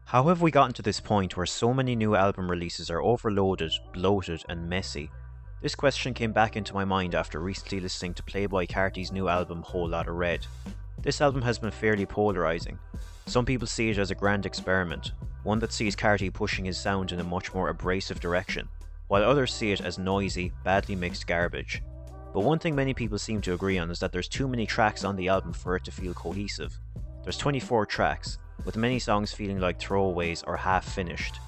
How have we gotten to this point where so many new album releases are overloaded, bloated, and messy? This question came back into my mind after recently listening to Playboi Carti's new album Whole Lotta Red. This album has been fairly polarising. Some people see it as a grand experiment, one that sees Carti pushing his sound in a much more abrasive direction, while others see it as noisy, badly mixed garbage. But one thing many people seem to agree on is that there's too many tracks on the album for it to feel cohesive. There's 24 tracks, with many songs feeling like throwaways or half-finished.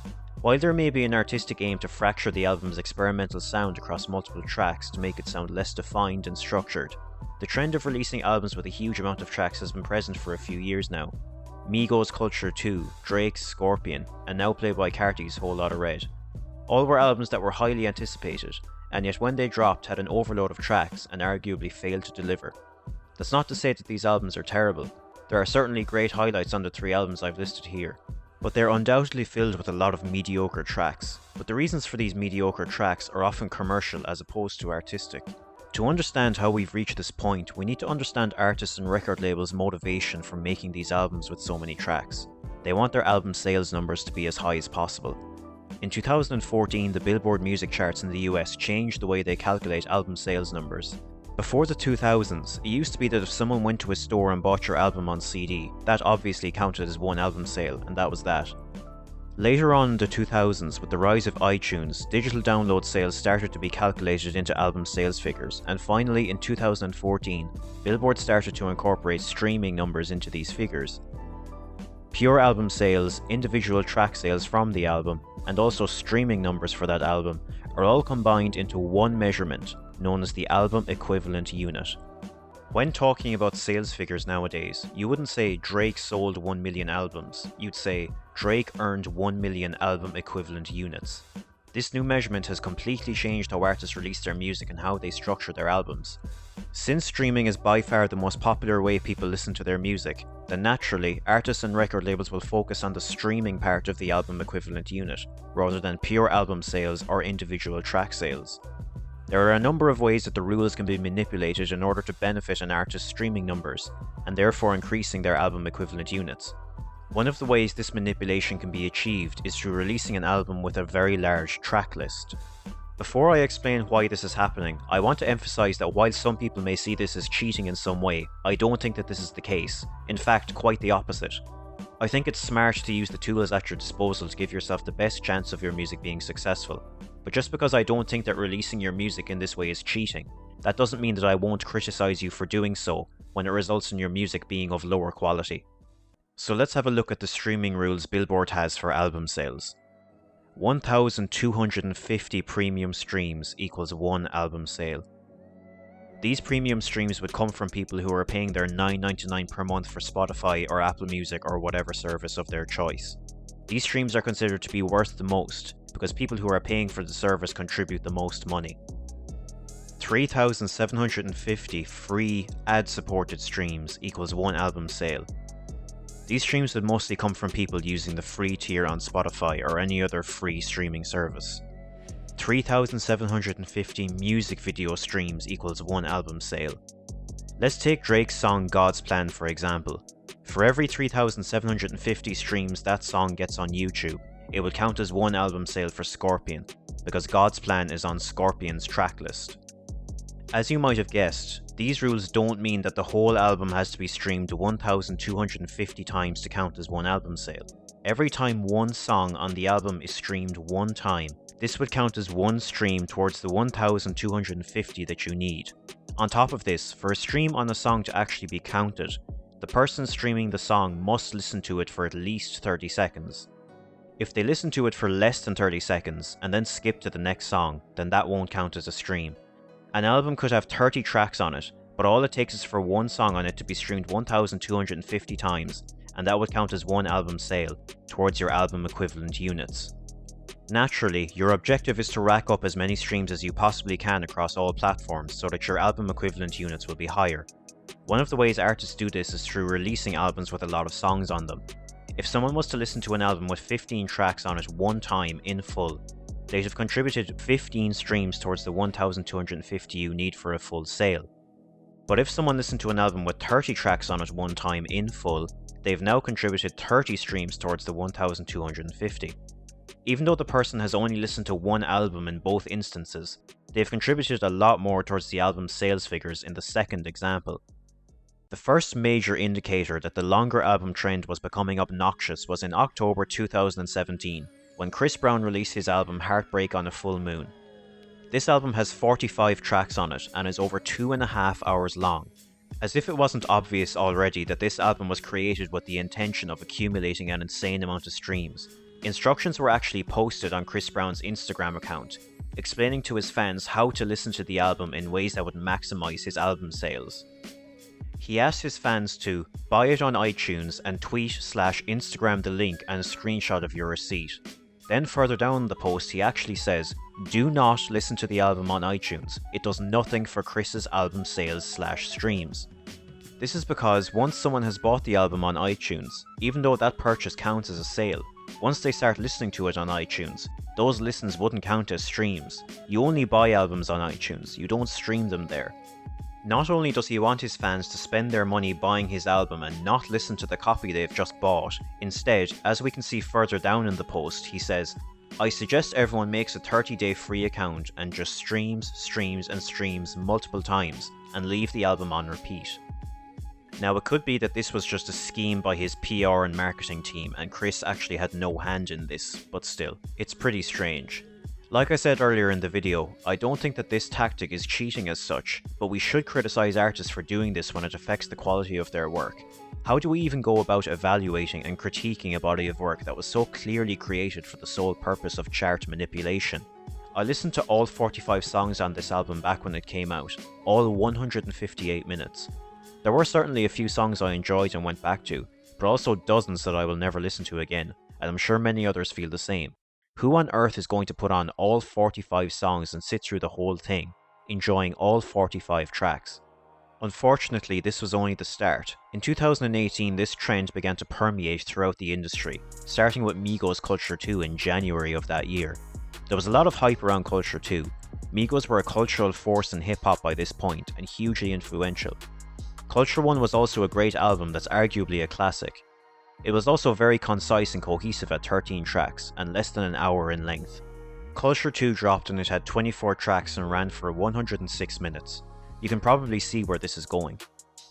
While there may be an artistic aim to fracture the album's experimental sound across multiple tracks to make it sound less defined and structured, the trend of releasing albums with a huge amount of tracks has been present for a few years now. Migos' Culture 2, Drake's Scorpion, and now Playboi Carti's Whole Lotta Red. All were albums that were highly anticipated, and yet when they dropped had an overload of tracks and arguably failed to deliver. That's not to say that these albums are terrible. There are certainly great highlights on the three albums I've listed here, but they're undoubtedly filled with a lot of mediocre tracks. But the reasons for these mediocre tracks are often commercial as opposed to artistic. To understand how we've reached this point, we need to understand artists and record labels' motivation for making these albums with so many tracks. They want their album sales numbers to be as high as possible. In 2014, the Billboard music charts in the US changed the way they calculate album sales numbers. Before the 2000s, it used to be that if someone went to a store and bought your album on CD, that obviously counted as one album sale, and that was that. Later on in the 2000s, with the rise of iTunes, digital download sales started to be calculated into album sales figures, and finally in 2014, Billboard started to incorporate streaming numbers into these figures. Pure album sales, individual track sales from the album, and also streaming numbers for that album are all combined into one measurement, known as the album equivalent unit. When talking about sales figures nowadays, you wouldn't say Drake sold 1 million albums, you'd say Drake earned 1 million album equivalent units. This new measurement has completely changed how artists release their music and how they structure their albums. Since streaming is by far the most popular way people listen to their music, then naturally, artists and record labels will focus on the streaming part of the album equivalent unit, rather than pure album sales or individual track sales. There are a number of ways that the rules can be manipulated in order to benefit an artist's streaming numbers, and therefore increasing their album equivalent units. One of the ways this manipulation can be achieved is through releasing an album with a very large track list. Before I explain why this is happening, I want to emphasize that while some people may see this as cheating in some way, I don't think that this is the case. In fact, quite the opposite. I think it's smart to use the tools at your disposal to give yourself the best chance of your music being successful. But just because I don't think that releasing your music in this way is cheating, that doesn't mean that I won't criticize you for doing so when it results in your music being of lower quality. So let's have a look at the streaming rules Billboard has for album sales. 1,250 premium streams equals one album sale. These premium streams would come from people who are paying their $9.99 per month for Spotify or Apple Music or whatever service of their choice. These streams are considered to be worth the most because people who are paying for the service contribute the most money. 3,750 free ad-supported streams equals one album sale. These streams would mostly come from people using the free tier on Spotify or any other free streaming service. 3,750 music video streams equals one album sale. Let's take Drake's song God's Plan for example. For every 3,750 streams that song gets on YouTube, it would count as one album sale for Scorpion, because God's Plan is on Scorpion's track list. As you might have guessed, these rules don't mean that the whole album has to be streamed 1,250 times to count as one album sale. Every time one song on the album is streamed one time, this would count as one stream towards the 1,250 that you need. On top of this, for a stream on a song to actually be counted, the person streaming the song must listen to it for at least 30 seconds. If they listen to it for less than 30 seconds and then skip to the next song, then that won't count as a stream. An album could have 30 tracks on it, but all it takes is for one song on it to be streamed 1,250 times, and that would count as one album sale, towards your album equivalent units. Naturally, your objective is to rack up as many streams as you possibly can across all platforms so that your album equivalent units will be higher. One of the ways artists do this is through releasing albums with a lot of songs on them. If someone was to listen to an album with 15 tracks on it one time in full, they'd have contributed 15 streams towards the 1,250 you need for a full sale. But if someone listened to an album with 30 tracks on it one time in full, they've now contributed 30 streams towards the 1,250. Even though the person has only listened to one album in both instances, they've contributed a lot more towards the album's sales figures in the second example. The first major indicator that the longer album trend was becoming obnoxious was in October 2017, when Chris Brown released his album Heartbreak on a Full Moon. This album has 45 tracks on it and is over 2.5 hours long. As if it wasn't obvious already that this album was created with the intention of accumulating an insane amount of streams, instructions were actually posted on Chris Brown's Instagram account, explaining to his fans how to listen to the album in ways that would maximize his album sales. He asked his fans to buy it on iTunes and tweet/Instagram the link and a screenshot of your receipt. Then further down the post he actually says, "Do not listen to the album on iTunes, it does nothing for Chris's album sales/streams." This is because once someone has bought the album on iTunes, even though that purchase counts as a sale, once they start listening to it on iTunes, those listens wouldn't count as streams. You only buy albums on iTunes, you don't stream them there. Not only does he want his fans to spend their money buying his album and not listen to the copy they've just bought, instead, as we can see further down in the post, he says, "I suggest everyone makes a 30-day free account and just streams multiple times and leave the album on repeat." Now it could be that this was just a scheme by his PR and marketing team and Chris actually had no hand in this, but still, it's pretty strange. Like I said earlier in the video, I don't think that this tactic is cheating as such, but we should criticize artists for doing this when it affects the quality of their work. How do we even go about evaluating and critiquing a body of work that was so clearly created for the sole purpose of chart manipulation? I listened to all 45 songs on this album back when it came out, all 158 minutes. There were certainly a few songs I enjoyed and went back to, but also dozens that I will never listen to again, and I'm sure many others feel the same. Who on earth is going to put on all 45 songs and sit through the whole thing, enjoying all 45 tracks? Unfortunately, this was only the start. In 2018, this trend began to permeate throughout the industry, starting with Migos Culture 2 in January of that year. There was a lot of hype around Culture 2. Migos were a cultural force in hip-hop by this point, and hugely influential. Culture 1 was also a great album that's arguably a classic. It was also very concise and cohesive at 13 tracks, and less than an hour in length. Culture 2 dropped and it had 24 tracks and ran for 106 minutes. You can probably see where this is going.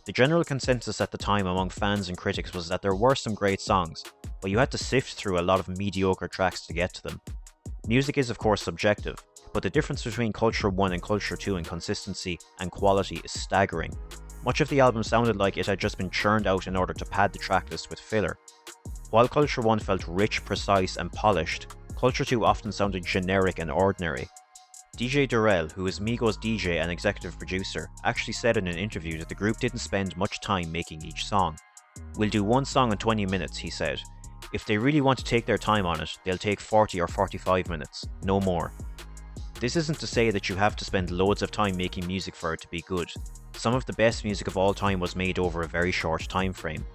The general consensus at the time among fans and critics was that there were some great songs, but you had to sift through a lot of mediocre tracks to get to them. Music is of course subjective, but the difference between Culture 1 and Culture 2 in consistency and quality is staggering. Much of the album sounded like it had just been churned out in order to pad the tracklist with filler. While Culture 1 felt rich, precise and polished, Culture 2 often sounded generic and ordinary. DJ Durrell, who is Migos' DJ and executive producer, actually said in an interview that the group didn't spend much time making each song. "We'll do one song in 20 minutes, he said. If they really want to take their time on it, they'll take 40 or 45 minutes, no more. This isn't to say that you have to spend loads of time making music for it to be good. Some of the best music of all time was made over a very short time frame."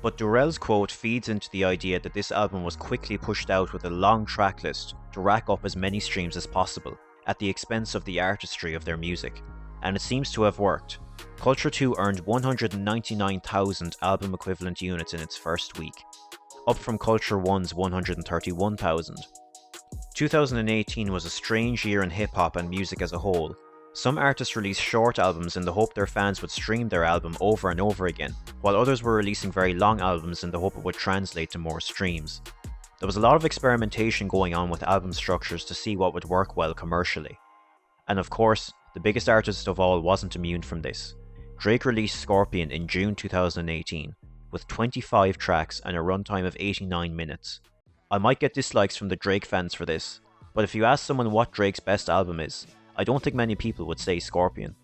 But Durrell's quote feeds into the idea that this album was quickly pushed out with a long track list to rack up as many streams as possible, at the expense of the artistry of their music. And it seems to have worked. Culture 2 earned 199,000 album equivalent units in its first week, up from Culture 1's 131,000. 2018 was a strange year in hip-hop and music as a whole. Some artists released short albums in the hope their fans would stream their album over and over again, while others were releasing very long albums in the hope it would translate to more streams. There was a lot of experimentation going on with album structures to see what would work well commercially. And of course, the biggest artist of all wasn't immune from this. Drake released Scorpion in June 2018, with 25 tracks and a runtime of 89 minutes. I might get dislikes from the Drake fans for this, but if you ask someone what Drake's best album is, I don't think many people would say Scorpion.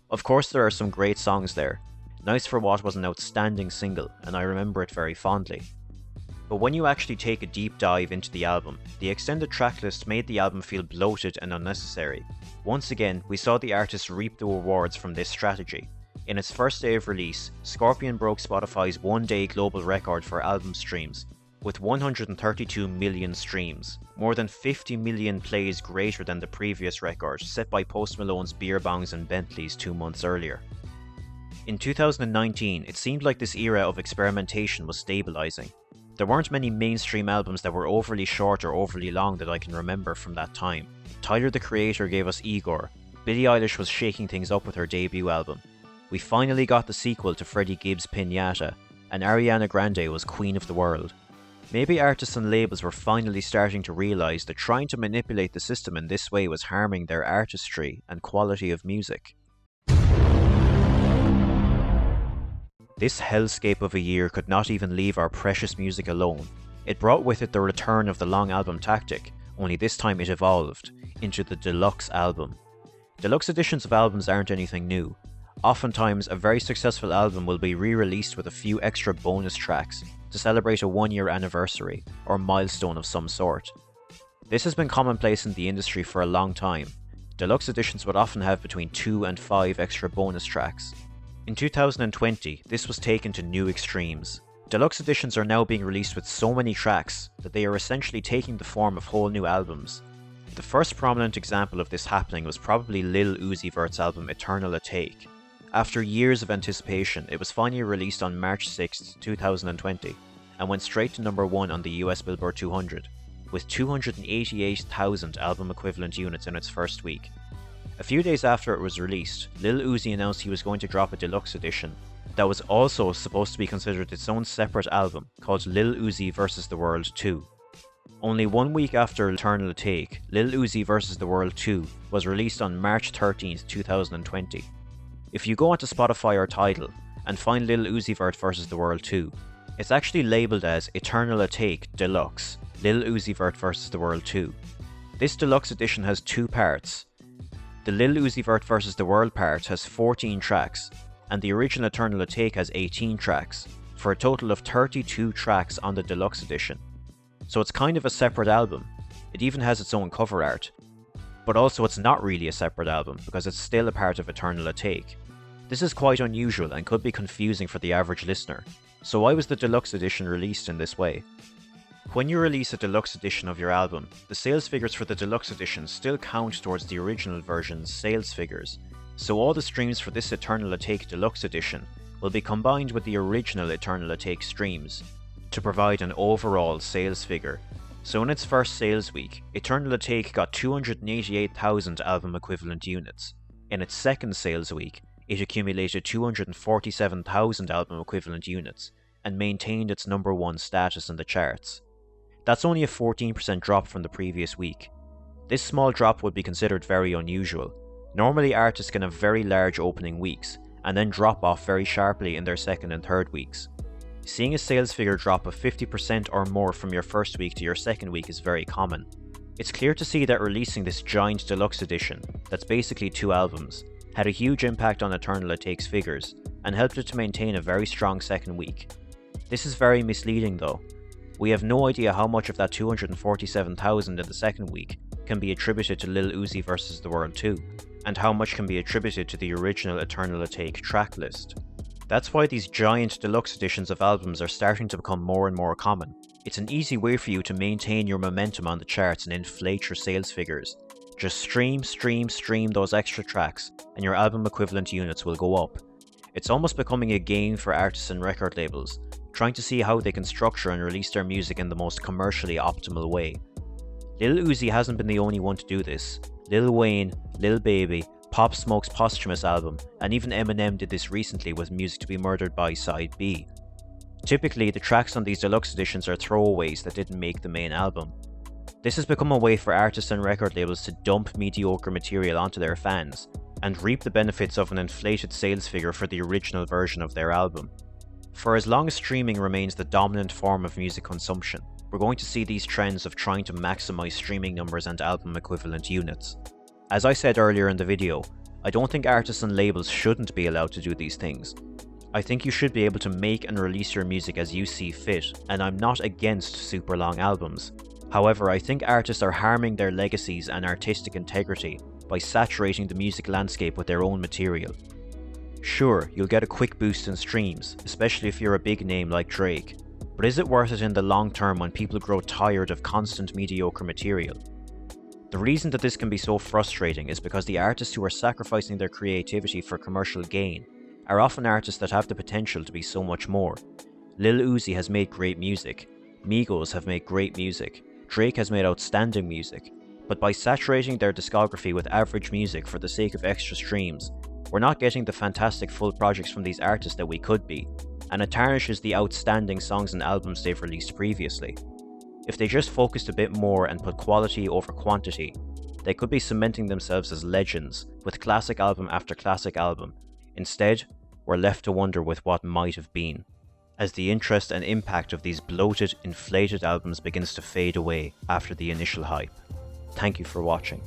Of course there are some great songs there. Nice for What was an outstanding single, and I remember it very fondly. But when you actually take a deep dive into the album, the extended tracklist made the album feel bloated and unnecessary. Once again, we saw the artist reap the rewards from this strategy. In its first day of release, Scorpion broke Spotify's one-day global record for album streams, with 132 million streams, more than 50 million plays greater than the previous record set by Post Malone's Beer Bongs and Bentleys 2 months earlier. In 2019, it seemed like this era of experimentation was stabilising. There weren't many mainstream albums that were overly short or overly long that I can remember from that time. Tyler the Creator gave us Igor, Billie Eilish was shaking things up with her debut album. We finally got the sequel to Freddie Gibbs' Pinata, and Ariana Grande was Queen of the World. Maybe artists and labels were finally starting to realise that trying to manipulate the system in this way was harming their artistry and quality of music. This hellscape of a year could not even leave our precious music alone. It brought with it the return of the long album tactic, only this time it evolved into the deluxe album. Deluxe editions of albums aren't anything new. Oftentimes, a very successful album will be re-released with a few extra bonus tracks to celebrate a 1-year anniversary or milestone of some sort. This has been commonplace in the industry for a long time. Deluxe editions would often have between 2 and 5 extra bonus tracks. In 2020, this was taken to new extremes. Deluxe editions are now being released with so many tracks that they are essentially taking the form of whole new albums. The first prominent example of this happening was probably Lil Uzi Vert's album Eternal A Take. After years of anticipation, it was finally released on March 6, 2020, and went straight to number 1 on the US Billboard 200, with 288,000 album equivalent units in its first week. A few days after it was released, Lil Uzi announced he was going to drop a deluxe edition that was also supposed to be considered its own separate album called Lil Uzi vs. the World 2. Only 1 week after Eternal A Take, Lil Uzi vs. the World 2 was released on March 13, 2020. If you go onto Spotify or Tidal and find Lil Uzi Vert vs. the World 2, it's actually labelled as Eternal A Take Deluxe, Lil Uzi Vert vs. the World 2. This deluxe edition has 2 parts. The Lil Uzi Vert vs. the World part has 14 tracks, and the original Eternal A Take has 18 tracks, for a total of 32 tracks on the deluxe edition. So it's kind of a separate album. It even has its own cover art. But also it's not really a separate album, because it's still a part of Eternal A Take. This is quite unusual and could be confusing for the average listener. So why was the deluxe edition released in this way? When you release a deluxe edition of your album, the sales figures for the deluxe edition still count towards the original version's sales figures, so all the streams for this Eternal A Take deluxe edition will be combined with the original Eternal A Take streams to provide an overall sales figure. So in its first sales week, Eternal A Take got 288,000 album equivalent units. In its second sales week, it accumulated 247,000 album equivalent units and maintained its number 1 status in the charts. That's only a 14% drop from the previous week. This small drop would be considered very unusual. Normally artists can have very large opening weeks, and then drop off very sharply in their second and third weeks. Seeing a sales figure drop of 50% or more from your first week to your second week is very common. It's clear to see that releasing this giant deluxe edition, that's basically 2 albums, had a huge impact on Eternal A Take's figures, and helped it to maintain a very strong second week. This is very misleading though. We have no idea how much of that 247,000 in the second week can be attributed to Lil Uzi vs. the World 2, and how much can be attributed to the original Eternal A Take track list. That's why these giant deluxe editions of albums are starting to become more and more common. It's an easy way for you to maintain your momentum on the charts and inflate your sales figures. Just stream those extra tracks, and your album equivalent units will go up. It's almost becoming a game for artists and record labels, trying to see how they can structure and release their music in the most commercially optimal way. Lil Uzi hasn't been the only one to do this. Lil Wayne, Lil Baby, Pop Smoke's posthumous album, and even Eminem did this recently with Music to Be Murdered by Side B. Typically, the tracks on these deluxe editions are throwaways that didn't make the main album. This has become a way for artists and record labels to dump mediocre material onto their fans, and reap the benefits of an inflated sales figure for the original version of their album. For as long as streaming remains the dominant form of music consumption, we're going to see these trends of trying to maximize streaming numbers and album equivalent units. As I said earlier in the video, I don't think artists and labels shouldn't be allowed to do these things. I think you should be able to make and release your music as you see fit, and I'm not against super long albums. However, I think artists are harming their legacies and artistic integrity by saturating the music landscape with their own material. Sure, you'll get a quick boost in streams, especially if you're a big name like Drake, but is it worth it in the long term when people grow tired of constant mediocre material? The reason that this can be so frustrating is because the artists who are sacrificing their creativity for commercial gain are often artists that have the potential to be so much more. Lil Uzi has made great music, Migos have made great music, Drake has made outstanding music, but by saturating their discography with average music for the sake of extra streams, we're not getting the fantastic full projects from these artists that we could be, and it tarnishes the outstanding songs and albums they've released previously. If they just focused a bit more and put quality over quantity, they could be cementing themselves as legends, with classic album after classic album. Instead, we're left to wonder with what might have been, as the interest and impact of these bloated, inflated albums begins to fade away after the initial hype. Thank you for watching.